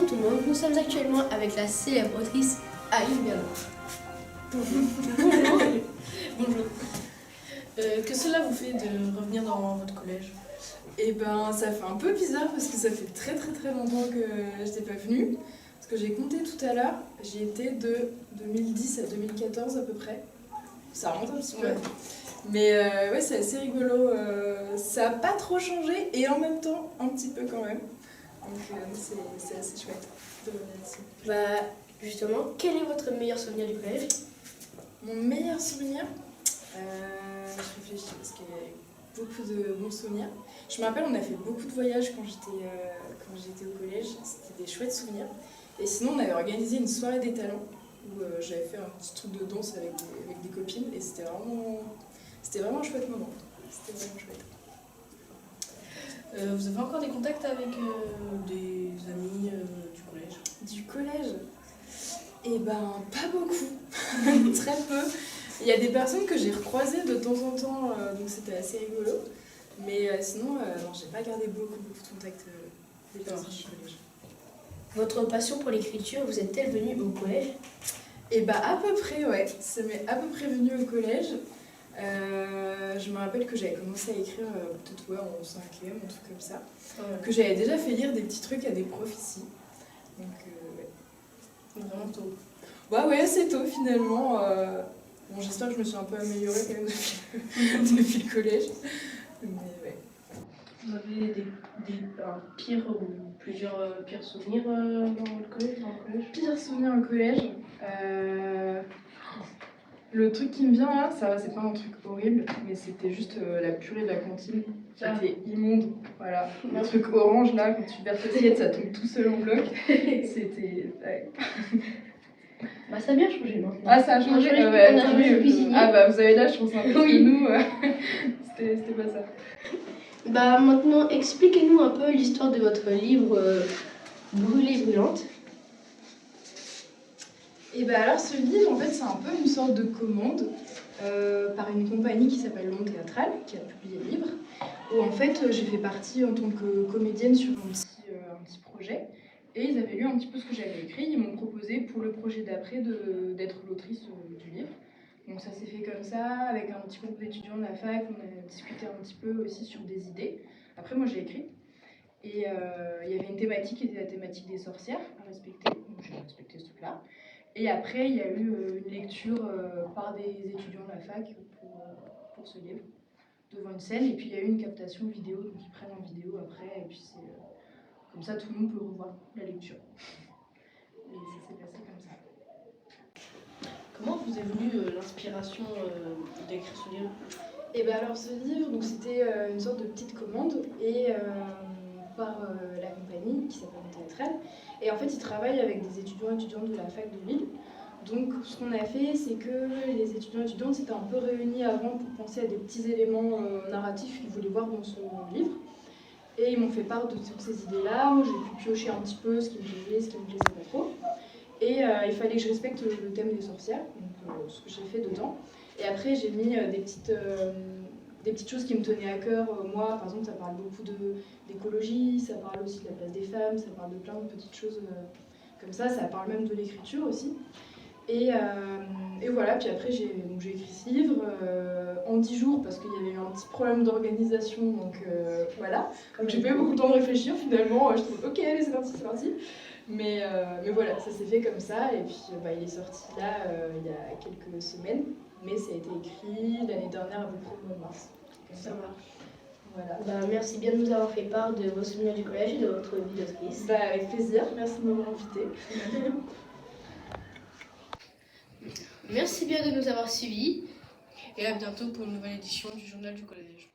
Bonjour tout le monde, nous sommes actuellement avec la célèbre autrice Aline Bernard. Bonjour. Bonjour. Que cela vous fait de revenir dans votre collège? Eh ben, ça fait un peu bizarre parce que ça fait très longtemps que je n'étais pas venue. Parce que j'ai compté tout à l'heure, j'y étais de 2010 à 2014 à peu près. Ça remonte un petit peu. Ouais. Mais ouais, c'est assez rigolo. Ça n'a pas trop changé et en même temps, un petit peu quand même. Donc c'est assez chouette de revenir ici. Bah, justement, quel est votre meilleur souvenir du collège? Mon meilleur souvenir, je réfléchis parce qu'il y a eu beaucoup de bons souvenirs. Je me rappelle, on a fait beaucoup de voyages quand j'étais au collège, c'était des chouettes souvenirs. Et sinon, on avait organisé une soirée des talents où j'avais fait un petit truc de danse avec des copines et c'était vraiment un chouette moment. C'était vraiment chouette. Vous avez encore des contacts avec des amis du collège? Du collège? Eh ben, pas beaucoup, très peu. Il y a des personnes que j'ai recroisées de temps en temps, donc c'était assez rigolo. Mais sinon, non, j'ai pas gardé beaucoup de contacts des personnes du collège. Votre passion pour l'écriture, vous êtes-elle venue au collège? Et bah à peu près, ouais. Ça m'est à peu près venu au collège. Je me rappelle que j'avais commencé à écrire peut-être ouais, en 5e, un truc comme ça. Ouais. Que j'avais déjà fait lire des petits trucs à des profs ici. Donc ouais. Vraiment tôt. Bah ouais, assez tôt finalement. Bon, j'espère que je me suis un peu améliorée quand même depuis le collège. Mais ouais. Vous avez un pire ou plusieurs pires souvenirs dans le collège? Pire souvenir au collège. Le truc qui me vient là, ça va, c'est pas un truc horrible, mais c'était juste la purée de la cantine. C'était immonde. Voilà. Le truc orange là, quand tu verses l'assiette, ça tombe tout seul en bloc. C'était. Ouais. Bah ça a bien changé maintenant. Ah, ça a changé. On a changé de cuisinier. Ah bah vous avez là, je pense un peu Oui. que nous, c'était pas ça. Bah maintenant, expliquez-nous un peu l'histoire de votre livre Brûlée brûlante. Et bah alors ce livre, en fait, c'est un peu une sorte de commande par une compagnie qui s'appelle Monde Théâtral, qui a publié le livre, où en fait j'ai fait partie en tant que comédienne sur un petit projet. Et ils avaient lu un petit peu ce que j'avais écrit, ils m'ont proposé pour le projet d'après d'être l'autrice du livre. Donc ça s'est fait comme ça, avec un petit groupe d'étudiants de la fac, on a discuté un petit peu aussi sur des idées. Après moi j'ai écrit, et il y avait une thématique qui était la thématique des sorcières à respecter, donc j'ai respecté ce truc-là. Et après il y a eu une lecture par des étudiants de la fac pour ce livre, devant une scène, et puis il y a eu une captation vidéo, donc ils prennent en vidéo après, et puis c'est... Comme ça, tout le monde peut revoir la lecture. Et ça s'est passé comme ça. Comment vous est venue l'inspiration d'écrire ce livre? Et bien alors ce livre, donc c'était une sorte de petite commande et par la compagnie qui s'appelle Théâtral. Et en fait, ils travaillent avec des étudiants et étudiantes de la fac de Lille. Donc ce qu'on a fait, c'est que les étudiants et étudiantes s'étaient un peu réunis avant pour penser à des petits éléments narratifs qu'ils voulaient voir dans ce livre. Et ils m'ont fait part de toutes ces idées-là. Moi, j'ai pu piocher un petit peu ce qui me plaisait, ce qui me plaisait pas trop. Et il fallait que je respecte le thème des sorcières, donc ce que j'ai fait dedans. Et après, j'ai mis des petites choses qui me tenaient à cœur. Moi, par exemple, ça parle beaucoup d'écologie, ça parle aussi de la place des femmes, ça parle de plein de petites choses comme ça parle même de l'écriture aussi. Et voilà, puis après j'ai écrit ce livre en 10 jours parce qu'il y avait eu un petit problème d'organisation, donc voilà. Donc j'ai pas eu beaucoup de temps de réfléchir finalement, je trouve ok, allez c'est parti. Mais voilà, ça s'est fait comme ça, et puis il est sorti là il y a quelques semaines, mais ça a été écrit l'année dernière à peu près au mois de mars. Ça marche. Voilà. Bah, merci bien de nous avoir fait part de vos souvenirs du collège et de votre vie d'autrice. Bah, avec plaisir, merci de m'avoir invitée. Merci bien de nous avoir suivis et à bientôt pour une nouvelle édition du Journal du Collège.